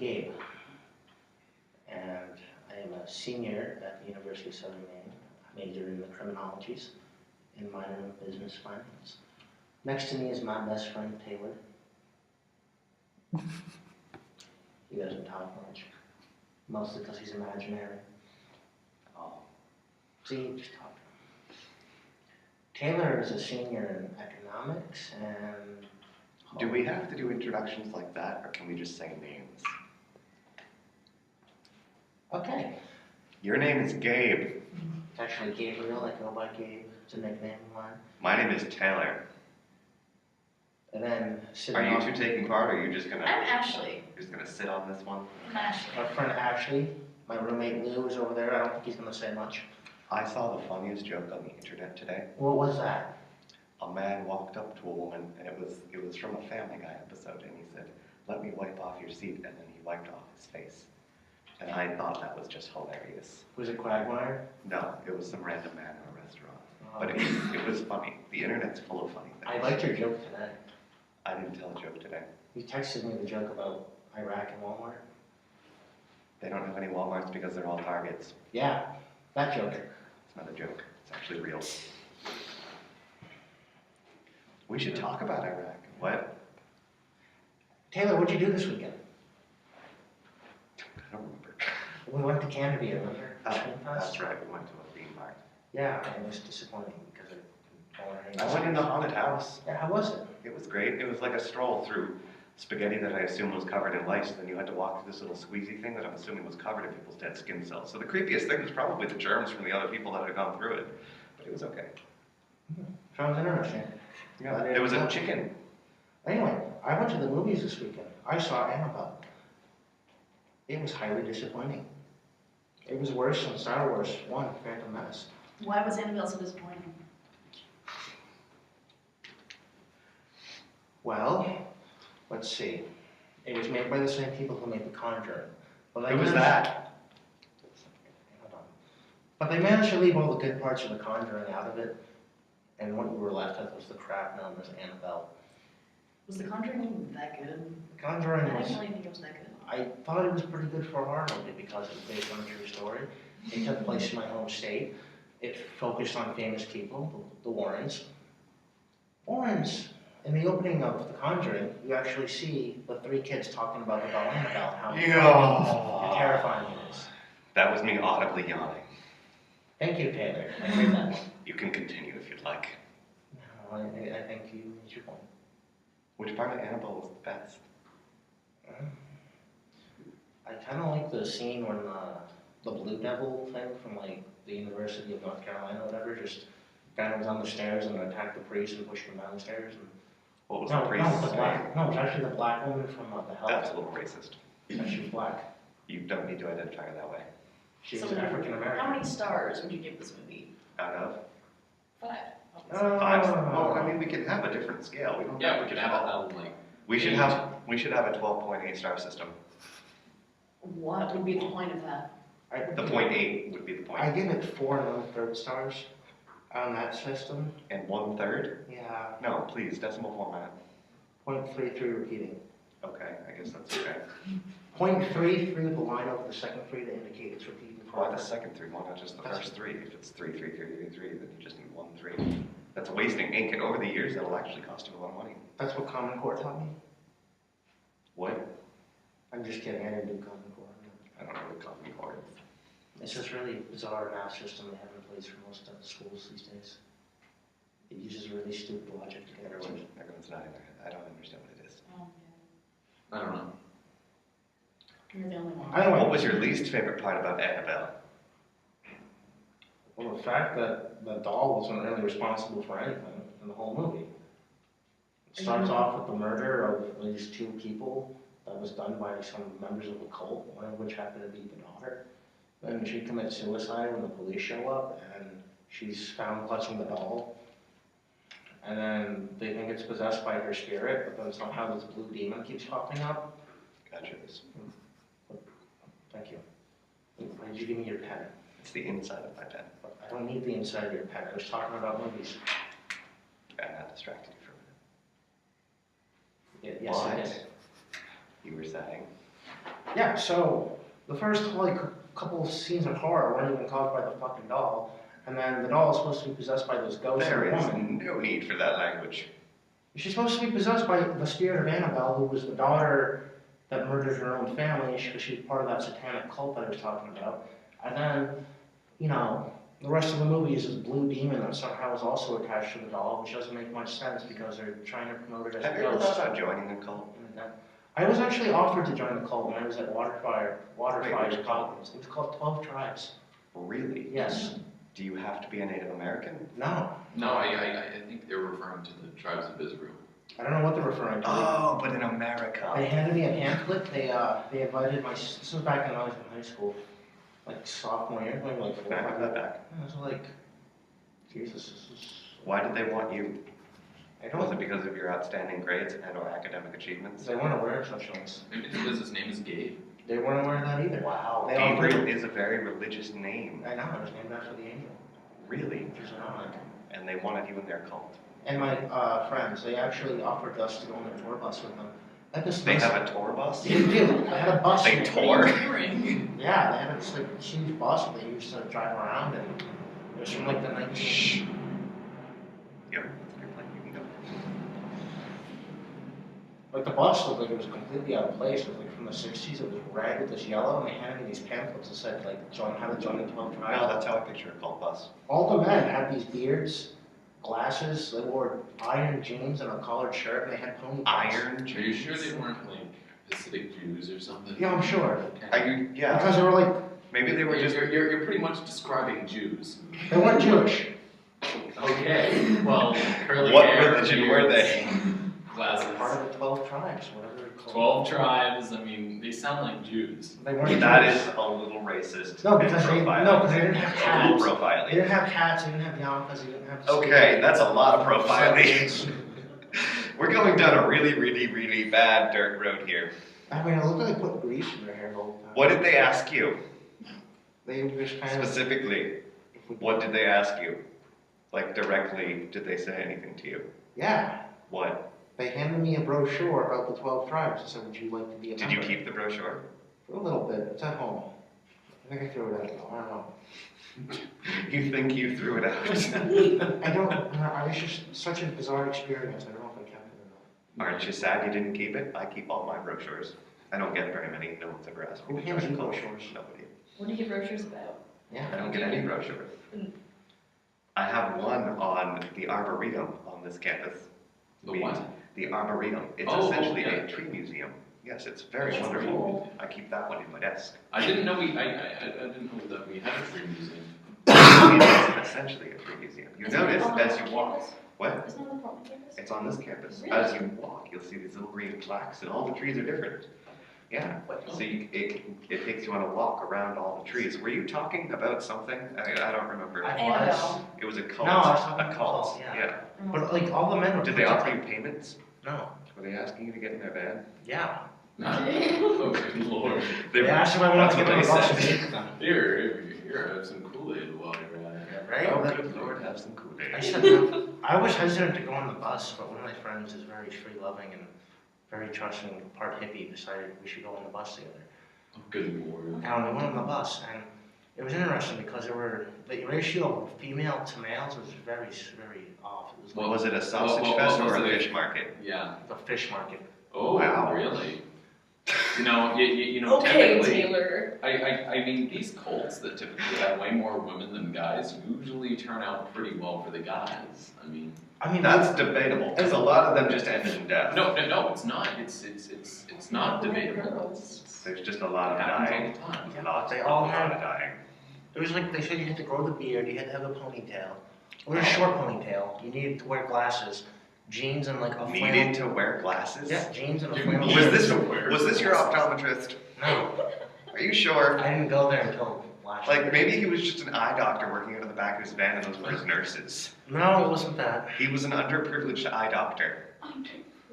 Gabe, and I am a senior at the University of Southern Maine. I major in the criminologies and minor in business finance. Next to me is my best friend, Taylor. He doesn't talk much, mostly because he's imaginary. Oh, see, just talk. Taylor is a senior in economics and... Do we have to do introductions like that, or can we just say names? Okay. Your name is Gabe. It's actually Gabriel, I go by Gabe. It's a nickname of mine. My name is Taylor. And then Are you two taking part, or are you just gonna... I'm Ashley. You're just gonna sit on this one? I'm Ashley. Our friend Ashley, my roommate Lou is over there. I don't think he's going to say much. I saw the funniest joke on the internet today. What was that? A man walked up to a woman, and it was from a Family Guy episode, and he said, "Let me wipe off your seat," and then he wiped off his face. And I thought that was just hilarious. Was it Quagmire? No, it was some random man in a restaurant. But it was funny. The internet's full of funny things. I liked your joke today. I didn't tell a joke today. You texted me the joke about Iraq and Walmart. They don't have any Walmarts because they're all Targets. Yeah, that joke. It's not a joke. It's actually real. We should talk about Iraq. What? Taylor, what'd you do this weekend? I don't remember. We went to Canterbury, remember? That's right. We went to a theme park. Yeah, it was disappointing because I went in the haunted house. Yeah, how was it? It was great. It was like a stroll through spaghetti that I assumed was covered in lice. Then you had to walk through this little squeezy thing that I'm assuming was covered in people's dead skin cells. So the creepiest thing was probably the germs from the other people that had gone through it. But it was okay. Sounds interesting. Yeah, there was a chicken. Anyway, I went to the movies this weekend. I saw Annabelle. It was highly disappointing. It was worse than Star Wars 1, Phantom Menace. Why was Annabelle so disappointing? Well, let's see. It was made by the same people who made The Conjuring. Who was that? Hold on. But they managed to leave all the good parts of The Conjuring out of it, and what we were left with was the crap known as Annabelle. Was The Conjuring that good? The Conjuring I was... didn't really think it was that good. I thought it was pretty good for a horror movie because it was based on a true story. It took place in my home state. It focused on famous people, the Warrens. Warrens! In the opening of The Conjuring, you actually see the three kids talking about the doll Annabelle, how Yeah. terrifying it is. That was me audibly yawning. Thank you, Taylor. I heard that one. You can continue if you'd like. No, I think you made your point. Which part of Annabelle was the best? I kind of like the scene when the Blue Devil thing from like the University of North Carolina or whatever, just guy was on the stairs and attacked the priest and pushed him down the stairs. And What was no, the priest's no, it was actually the black woman from the health. That's a little racist. And she was black. You don't need to identify her that way. She was So African American. How many stars would you give this movie? Out of 5. five. Well, I mean, we can have a different scale. We don't Yeah, we could have a like. We should have a 12.8 star system. What would be the point of that? The 0.8 would be the I point. give it 4 1/3 stars on that system. And 1/3? Yeah, No, please, decimal format. 0.33 repeating. Okay, I guess that's okay. 0.33 with the line over the second 3 to indicate it's repeating. Why the second 3? Why not just the first 3? If it's 3, 3, 3, 3, 3, then you just need 1, 3. That's wasting ink, and over the years, that'll actually cost you a lot of money. That's what Common Core taught me. What? I'm just kidding, I didn't do Common Core. I don't know what Common Core is. It's this really bizarre math system they have in place for most of the schools these days. It uses really stupid logic to get everyone. Everyone's nodding their head. I don't understand what it is. Oh, I don't know. You're the only one. Anyway, What was your least favorite part about Annabelle? well, the fact that the doll wasn't really responsible for anything in the whole movie. It starts off with the murder of these 2 people that was done by some members of a cult, one of which happened to be the daughter. Then she commits suicide when the police show up, and she's found clutching the doll. And then they think it's possessed by her spirit, but then somehow this blue demon keeps popping up. Gotcha. Thank you. Why did you give me your pen? It's the inside of my pen. I don't need the inside of your pen. I was talking about movies. I'm not distracted you for a minute. Yes, I What? did. You were saying? Yeah, so the first like couple of scenes of horror weren't even caused by the fucking doll, and then the doll is supposed to be possessed by this ghost of There a is woman. no need for that language. She's supposed to be possessed by the spirit of Annabelle, who was the daughter that murdered her own family because she was part of that satanic cult that I was talking about. And then, you know, the rest of the movie is this blue demon that somehow is also attached to the doll, which doesn't make much sense because they're trying to promote it as Have a you ever ghost. thought about joining a cult? I was actually offered to join the cult when I was at Waterfire which cult? Conference. It was called 12 Tribes. Really? Yes. Do you have to be a Native American? No. No, I think they're referring to the tribes of Israel. I don't know what they're referring to. Oh, but in America. They handed me a pamphlet. They invited my. This was back when I was in high school, like sophomore year, maybe like 4 or 5 Back years. back. I was like, Jesus, this is. Why did they want you? I Was it don't. because of your outstanding grades and or academic achievements? They weren't aware of such things. Maybe the business name is Gabe. They weren't aware of that either. Wow. They Gabriel offered. is a very religious name. I know. It was named after the angel, Really? which is ironic. And they wanted you in their cult. And my friends, they actually offered us to go on their tour bus with them. They have a tour bus? They do. I had a bus. They with- tour? Yeah, they had this like huge bus that they used to drive around, and it was from like the 19. Shh. Yep, that's a good plan. You can go. Like the bus looked like it was completely out of place. It was like from the 60s. It was red with this yellow, and they handed me these pamphlets that said like join how to join the 12 No, tribes. that's how I picture a cult bus. All the men had these beards, glasses. They wore iron jeans and a collared shirt, and they had ponytails. Iron Are you sure they weren't like Hasidic Jews or something? Yeah, I'm sure. Are you, yeah, Because they were like maybe they were just, You're pretty much describing Jews. they weren't Jewish. Okay, well, curly what hair, religion were they? Glasses. Part of the 12 tribes, whatever they're called. 12 tribes, I mean, they sound like Jews. They weren't That Jewish. is a little racist. No, because they Profiling. didn't have A hats. little They profiling. didn't have hats. They didn't have yarmulkes. They didn't have. Okay, that's a lot of profiling. We're going down a really, really, really bad dirt road here. I mean, it looked like they put grease in their hair the whole time. What did they ask you? They just kind of. Specifically, what did they ask you? Like directly, did they say anything to you? Yeah. What? They handed me a brochure about the 12 tribes and said, would you like to be a Did you member? keep the brochure? For a little bit. It's at home. I think I threw it out though. I don't know. You think you threw it out? I don't. I was just such a bizarre experience. I don't know if I kept it or not. Aren't you sad you didn't keep it? I keep all my brochures. I don't get very many. No one's ever asked me Who to hands join you a cult. brochures? Nobody. What do you get brochures about? Yeah. I don't get any brochure. Mm. I have one on the Arboretum on this campus. The what? The Arboretum. It's Oh, essentially yeah. a tree museum. Yes, it's very That's wonderful. cool. I keep that one in my desk. I didn't know I didn't know that we had a tree museum. It's essentially a tree museum. You Isn't notice it on the as you walk. campus? What? Isn't it on the front campus? It's on this campus. Really? As you walk, you'll see these little green plaques, and all the trees are different. Yeah. So it takes you on a walk around all the trees. Were you talking about something? I don't remember. Annabelle. It was a cult. No, I was talking a about cult. cults, yeah. Mm. But like all the men were. Did they offer you payments? No. Were they asking you to get in their van? Yeah. Oh, good lord. They asked if I wanted to That's get on the what bus they and said. meet with them. Here, have some Kool-Aid while you're at it. Right? Oh, That- good Lord, have some Kool-Aid. I said no. I was hesitant to go on the bus, but one of my friends is very free-loving and very trusting, part hippie, decided we should go on the bus together. Oh, good lord. And we went on the bus, and it was interesting because the ratio of female to males was very, very off. It was like Was it a sausage What fest was or a it? fish market? Yeah. the fish market. Oh, Wow. really? You know, Okay, typically, Taylor. I mean, these cults that typically have way more women than guys usually turn out pretty well for the guys. I mean, That's debatable, because a lot of them just ended in death. no, it's not. It's not debatable. There's just a lot of It happens dying. all the time. Lots They of all lot had- of dying. It was like they said you had to grow the beard, you had to have a ponytail. Or a short ponytail. You needed to wear glasses, jeans, and like a flannel. Needed to wear glasses? Yeah, jeans and a You flannel. needed Was shirt. this your optometrist? No, Are you sure? I didn't go there until last year. Like, maybe he was just an eye doctor working out of the back of his van and those were his nurses. No, it wasn't that. He was an underprivileged eye doctor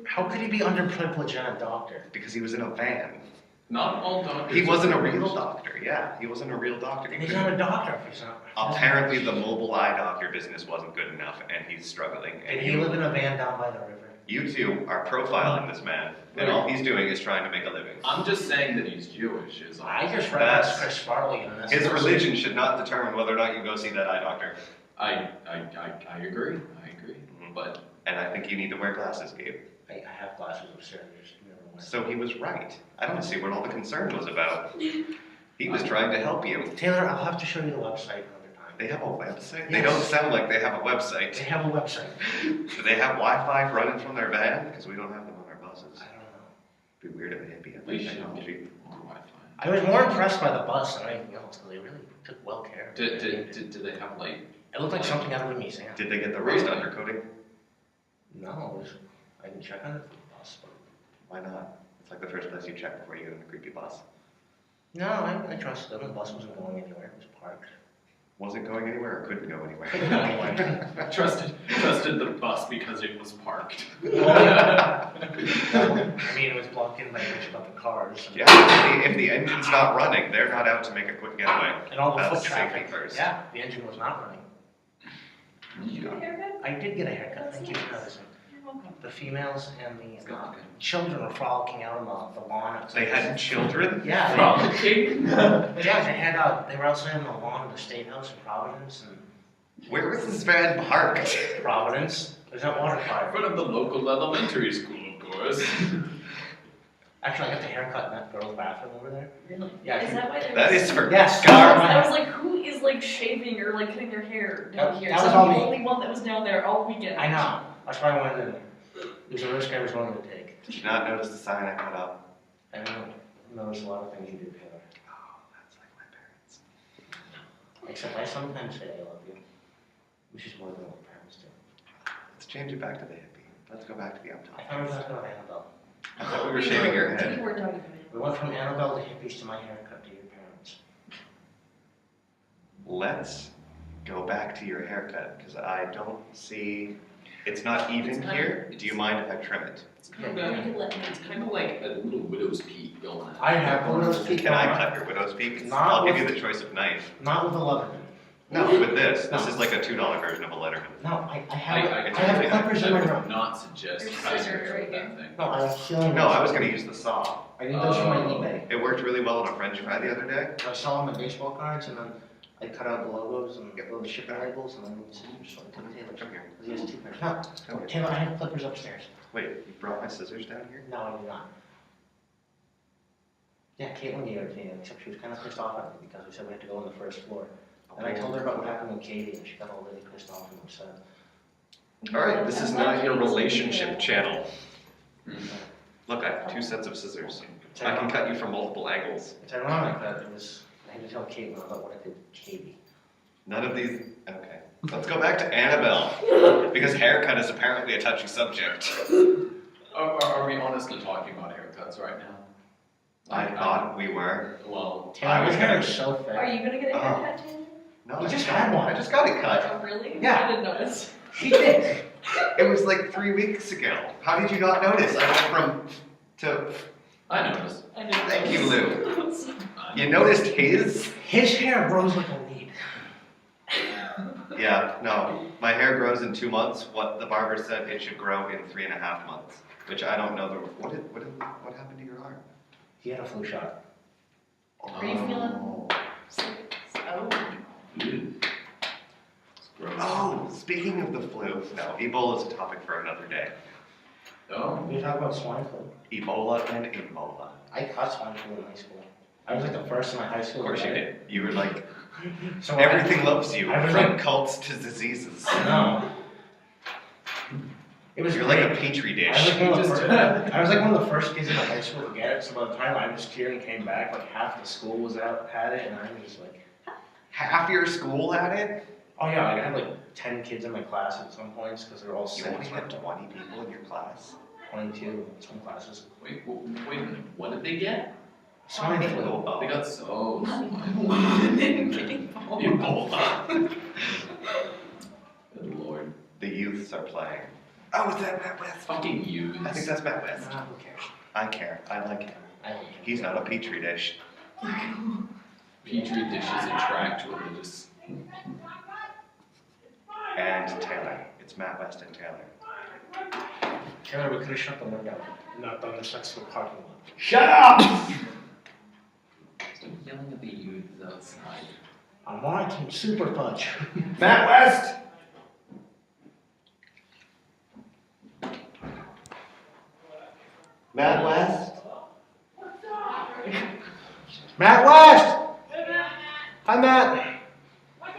How could he be underprivileged and a doctor? because he was in a van. Not all doctors. He wasn't a are real doctor, yeah. He wasn't a real doctor. He He's couldn't- not a doctor if he's not. Apparently, the mobile eye doctor business wasn't good enough, and he's struggling. And Did he live in a van down by the river? you two are profiling this man, and all he's doing is trying to make a living. I'm just saying that he's Jewish is all. I just read That's- Chris Farley and that's His religion should not determine whether or not you go see that eye doctor. I agree. But And I think you need to wear glasses, Gabe. I have glasses upstairs. Just never went. So he was right. I don't see what all the concern was about. He was trying to help you. Taylor, I'll have to show you the website another time. They have a website? Yes. They don't sound like they have a website. They have a website. Do they have Wi-Fi running from their van? Because we don't have them on our buses. I don't know. It'd be weird if a hippie had we that should technology. get more Wi-Fi. I was more impressed by the bus than anything else because they really took well care of it. Did they have like? It looked like something out of a museum. Did they get the rust undercoating? No, it was, I didn't check on it for the bus. But Why not? It's like the first place you check before you get in a creepy bus. no, I trusted them. The bus wasn't going anywhere. It was parked. Was it going anywhere or couldn't go Couldn't go anywhere? anywhere. Trusted the bus because it was parked. I mean, it was blocked in by a bunch of other cars. And, Yeah, if the engine's not running, they're not out to make a quick getaway. and all the That's foot traffic. safety first. Yeah, the engine was not running. Did you get a haircut? I did get a haircut. That's Thank you for nice. noticing. You're welcome. The females and the Good. children were frolicking out on the lawn. They had children? Yeah. Frolicking? Yeah, they had, they were outside on the lawn of the State House in Providence and Where was this van parked? Providence. There's that water In fire. front of the local elementary school, of course. Actually, I got the haircut in that girl's bathroom over there. Really? Yeah, Is that why there That was- is for Yes. I God. was like, who is like shaving or like cutting their hair down That- here? that So was I'm all the me. only one that was down there all weekend. I know. That's why I wanted in there. It was a risk I was willing to take. Did you not notice the sign I put up? I know. There's a lot of things you do, Taylor. Oh, that's like my parents. Except I sometimes say I love you. Which is more than what parents do. Let's change it back to the hippie. Let's go back to the up I top. thought we were talking about Annabelle. I thought we were shaving your We head. were talking about it. We went from Annabelle to hippies to my haircut to your parents. Let's go back to your haircut, because I don't see, it's not even It's kind here. of- Do you mind if I trim it? It's kind You of, can let me. it's kind of like a little widow's peak going on. I have one of those feet Can I going cut your widow's peak? Not I'll give with- you the choice of knife. Not with a Leatherman. No, with this. This No. is like a $2 version of a Letterman. No, I I have clippers in my would room. not suggest Your cutting scissors your right hair with that thing. No, I have ceiling. No, I was gonna use the saw. I did those for my Oh. eBay. It worked really well on a French fry the other day. I saw them in baseball cards and then I cut out the logos and the shipping labels and then the scissors. So I took Taylor's. Come here. Because he has two pairs. No, Come here. Taylor, I have clippers upstairs. Wait, you brought my scissors down here? No, I did not. Yeah, Caitlin gave it to me, except she was kind of pissed off at me because we said we had to go on the first floor. And I told her about what happened with Katie and she got all really pissed off and upset. All right, this is not your relationship channel. Hmm. Look, I have 2 sets of scissors. It's I can ironic- cut you from multiple angles. It's ironic that it was, I had to tell Caitlin about what I did to Katie. None of these, okay. Let's go back to Annabelle, because haircut is apparently a touchy subject. Are we honestly talking about haircuts right now? I thought we were. Well, Taylor, your was hair gonna- is so thick. Are you gonna get a Oh. haircut, Taylor? No, You I just had one. I just got it cut. Oh, really? Yeah. I didn't notice. She did. It was like 3 weeks ago. How did you not notice? I went from to. I noticed. I didn't Thank you, notice. You noticed his? His hair grows like a weed. Yeah, no. My hair grows in 2 months. What the barber said it should grow in 3.5 months. Which I don't know. What happened to your arm? He had a flu shot. Are you feeling sick? Oh. Ew. It's gross. Oh, speaking of the flu, no, Ebola is a topic for another day. Oh. We were talking about swine flu. Ebola and Ebola. I caught swine flu in high school. I was like the first in my high school. Of course to you get it. did. You were like, So everything loves you, I was from like- cults to diseases. No. It was You're like great. a petri I was dish. like one of the Just- first, I was like one of the first kids in my high school to get it. So by the time I was here and came back, like half the school was out had it, and I was like, Half your school had it? oh yeah, like I had like 10 kids in my class at some points because they're all You sick. only had 20 people in your class? 22 in some classes. Wait a minute. What did they get? Swine flu. Oh, They got so. Getting Ebola. Good lord. the youths are playing. Oh, is that Matt West? Fucking youths. I think that's Matt West. Ah, who cares? I care. I like him. I don't care. He's not a petri dish. Petri dishes attract religious. And Taylor. It's Matt West and Taylor. Taylor, we could have shut the window, not done this next to the parking lot. Shut up! Stop yelling at the youths outside. I'm wanting super fudge. Matt West! Matt West? Matt West! Hi, Matt. I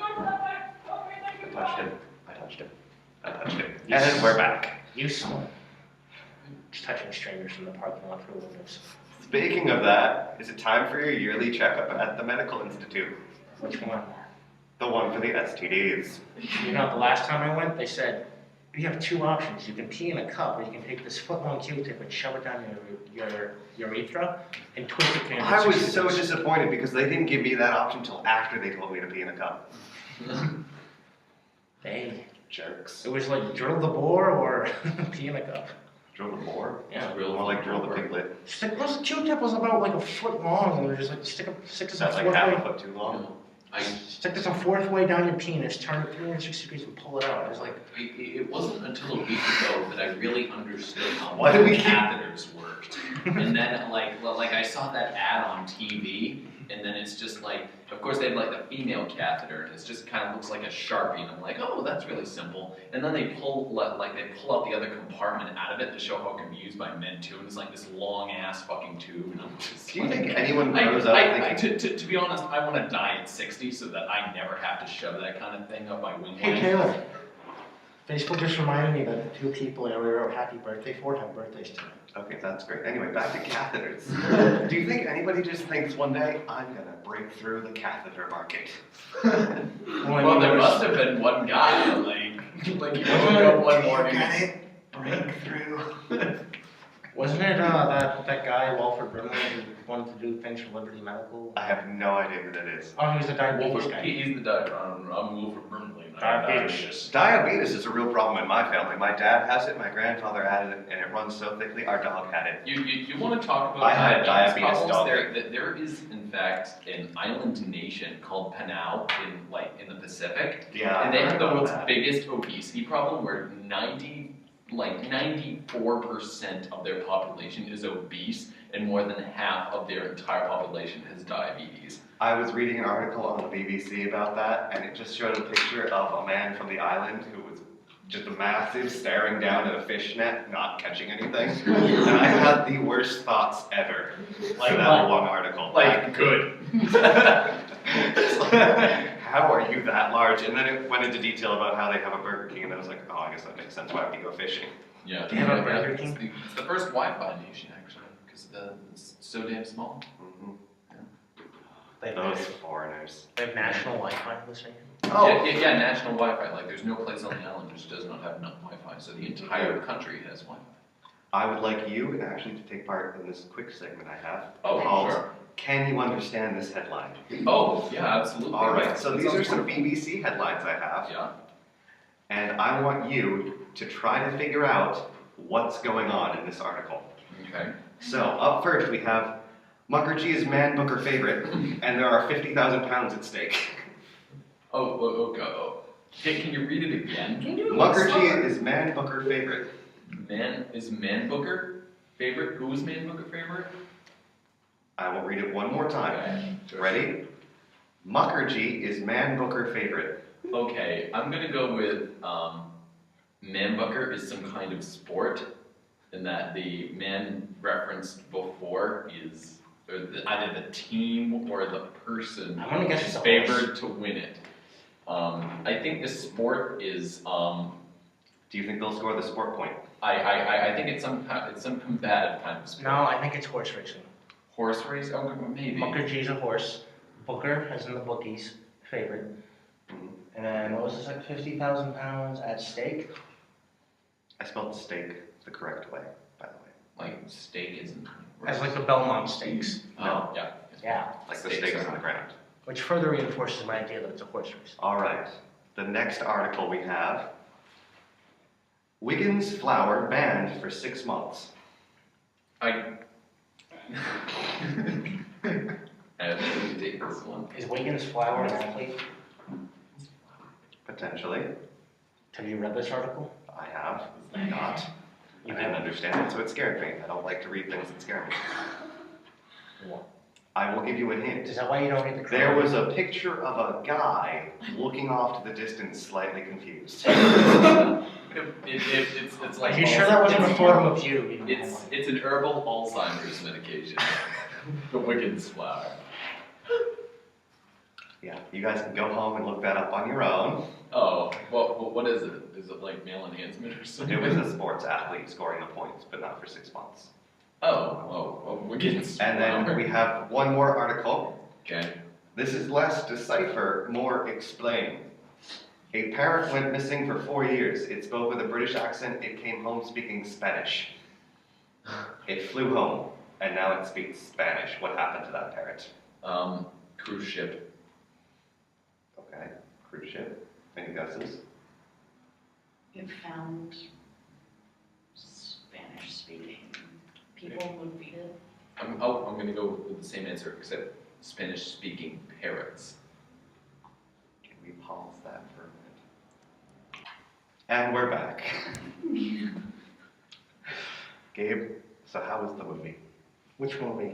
touched him. I touched him. I touched him. And we're back. You saw. Just touching strangers from the parking lot through windows. Speaking of that, is it time for your yearly checkup at the medical institute? Which one? The one for the STDs. You know, the last time I went, they said, you have two options. You can pee in a cup, or you can take this foot-long Q-tip and shove it down your urethra and twist it for your I was so disappointed because they didn't give me that option until after they told me to pee in a cup. Hey, Jerks. it was like drill the bore or pee in a cup. Drill the bore? Yeah. More like drill the piglet. This Q-tip was about like a foot long, and they're just like, stick this That's a like half a fourth way. foot too long. Stick this a fourth way down your penis, turn it 360 degrees and pull it out. I was like, It wasn't until a week ago that I really understood how Why do we keep- catheters worked. And then like I saw that ad on TV, and then it's just like, of course they have like the female catheter, and it just kind of looks like a Sharpie, and I'm like, oh, that's really simple. And then they pull out the other compartment out of it to show how it can be used by men too, and it's like this long ass fucking tube, and I'm just Do you like, think anyone grows up thinking... to be honest, I want to die at 60 so that I never have to shove that kind of thing up my wing hey line. Taylor, Facebook just reminded me that the two people I wrote happy birthday for have birthdays tonight. Okay, that's great. Anyway, back to catheters. Do you think anybody just thinks one day, I'm gonna break through the catheter market? Well, there must have been one guy, like he woke up one morning. Get it? Breakthrough. Wasn't it that guy, Walford Brimley, who wanted to do things for Liberty Medical? I have no idea who that is. Oh, he was the diabetes guy. He's the doctor. I'm Wilford Brimley. Diabetes. Diabetes is a real problem in my family. My dad has it, my grandfather had it, and it runs so thickly, our dog had it. You want to talk about I had a diabetes problems? dog. There is, in fact, an island nation called Panau in the Pacific. Yeah. And they have the I heard world's about that. biggest obesity problem where 94% of their population is obese, and more than half of their entire population has diabetes. I was reading an article on the BBC about that, and it just showed a picture of a man from the island who was just a massive staring down at a fish net, not catching anything. And I had the worst thoughts ever for that one article. Good. How are you that large? And then it went into detail about how they have a Burger King, and I was like, oh, I guess that makes sense why we go fishing. Yeah, Do you have a Burger King? It's the first Wi-Fi nation, actually, because it's so damn small. Mhm. They Those have, foreigners. they have national Wi-Fi in this thing. Oh, Yeah, national Wi-Fi. Like, there's no place on the island which does not have enough Wi-Fi, so the entire country has Wi-Fi. I would like you actually to take part in this quick segment I have. Oh, called sure. Can You Understand This Headline? Oh, yeah, absolutely. All right, so That these are sounds some wonderful. BBC headlines I have, Yeah. and I want you to try to figure out what's going on in this article. Okay. So, up first we have Mukherjee is man booker favorite, and there are 50,000 pounds at stake. Okay. Can you read it again? Can you do it Mukherjee is man booker favorite. Man Booker favorite? Who is Man Booker favorite? I will read it one more time. Okay. Ready? Mukherjee is man booker favorite. Okay, I'm gonna go with Man Booker is some kind of sport, and that the man referenced before is either the team or the person I'm gonna guess who's it's a favored to win it. I think the sport is Do you think they'll score the sport point? I think it's some combative kind of sport. No, I think it's horse racing. Horse race? Oh, maybe. Mukherjee's a horse. Booker, as in the bookies, favorite. And then what was this, like 50,000 pounds at stake? I spelled steak the correct way, by the way. Like steak isn't. As like the Belmont stakes. Oh, yeah. Yeah. Like the Steaks steaks are- on the ground. Which further reinforces my idea that it's a horse race. All right. The next article we have. Wiggins flour banned for 6 months. I have to take this one. Is Wiggins Flower an athlete? Potentially. Have you read this article? I have not. I didn't understand it, so it scared me. I don't like to read things that scare me. What? I will give you a Is hint. that why you don't read the There crime? was a picture of a guy looking off to the distance, slightly confused. It's like Are you sure that wasn't a it's- photo of you? It's an herbal Alzheimer's medication. The wicked flower. Yeah, you guys can go home and look that up on your own. Oh, what is it? Is it like male enhancement or something? It was a sports athlete scoring the points, but not for 6 months. Wicked And then we have one more article. Okay. This is less decipher, more explain. A parrot went missing for 4 years. It spoke with a British accent. It came home speaking Spanish. It flew home, and now it speaks Spanish. What happened to that parrot? Cruise ship. Okay, cruise ship. Any guesses? You found Spanish speaking people would feed it. I'm gonna go with the same answer, except Spanish speaking parrots. Can we pause that for a minute? And we're back. Gabe, so how was the movie? Which movie?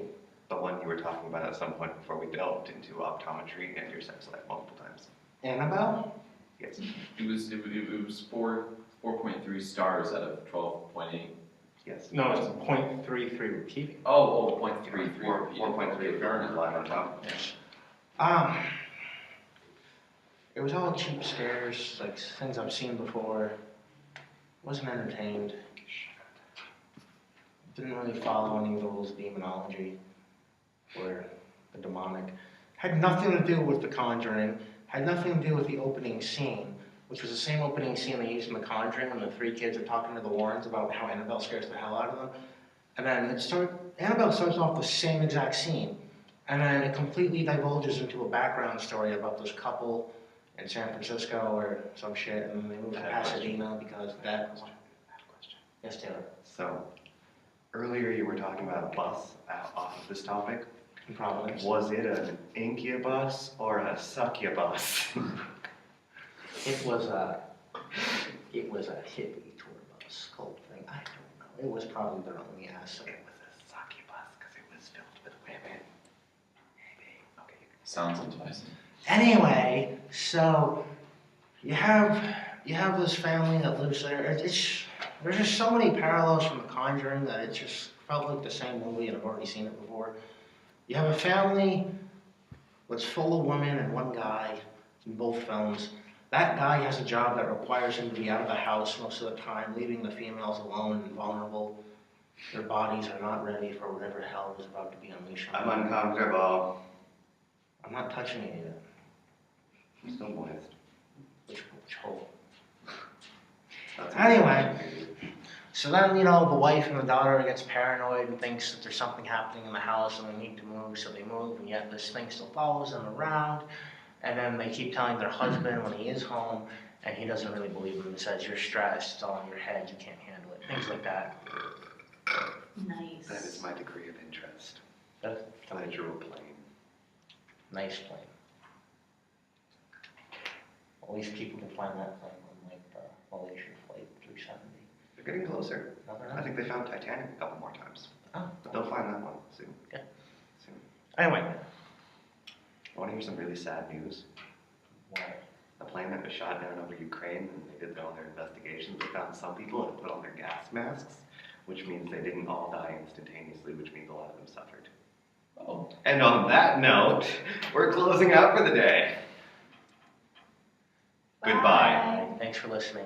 The one you were talking about at some point before we delved into optometry and your sex life multiple times. Annabelle? Yes. It was 4.3 stars out of 12.8. Yes. No, it's 0.33 repeating. Oh, 0.33. 4.3 Fahrenheit line on top. It was all cheap scares, like things I've seen before. Wasn't entertained. Didn't really follow any of the rules of demonology or the demonic. Had nothing to do with The Conjuring. Had nothing to do with the opening scene, which was the same opening scene they used in The Conjuring when the three kids are talking to the Warrens about how Annabelle scares the hell out of them. And then Annabelle starts off the same exact scene. And then it completely divulges into a background story about this couple in San Francisco or some shit, and then they move to Pasadena because that. Yes, Taylor. So, earlier you were talking about a bus off of this topic. In Providence. Was it an incubus or a succubus? It was a hippie tour bus cult thing. I don't know. It was probably their only asset. It was a succubus because it was filled with women. Maybe. Okay. Sounds enticing. Anyway, so you have this family that lives there. There's just so many parallels from The Conjuring that it just felt like the same movie, and I've already seen it before. You have a family that's full of women and one guy in both films. That guy has a job that requires him to be out of the house most of the time, leaving the females alone and vulnerable. Their bodies are not ready for whatever hell is about to be unleashed on I'm them. uncomfortable. I'm not touching it yet. I'm still moist. Which hole? That's Anyway. So then, the wife and the daughter gets paranoid and thinks that there's something happening in the house and they need to move, so they move, and yet this thing still follows them around. And then they keep telling their husband when he is home, and he doesn't really believe them. He says, "You're stressed, it's all in your head, you can't handle it." Things like that. Nice. That is my degree of interest. That's I drew a plane. nice plane. At least people can find that plane on the Malaysia Flight 370. They're getting closer. No, they're I not. think they found Titanic a couple more times. Oh. But they'll find that one soon. Okay. Soon. Anyway. I want to hear some really sad news. Why? A plane that was shot down over Ukraine, and they did all their investigations. They found some people had put on their gas masks, which means they didn't all die instantaneously, which means a lot of them suffered. Oh. And on that note, we're closing out for the day. Goodbye. Bye. Thanks for listening.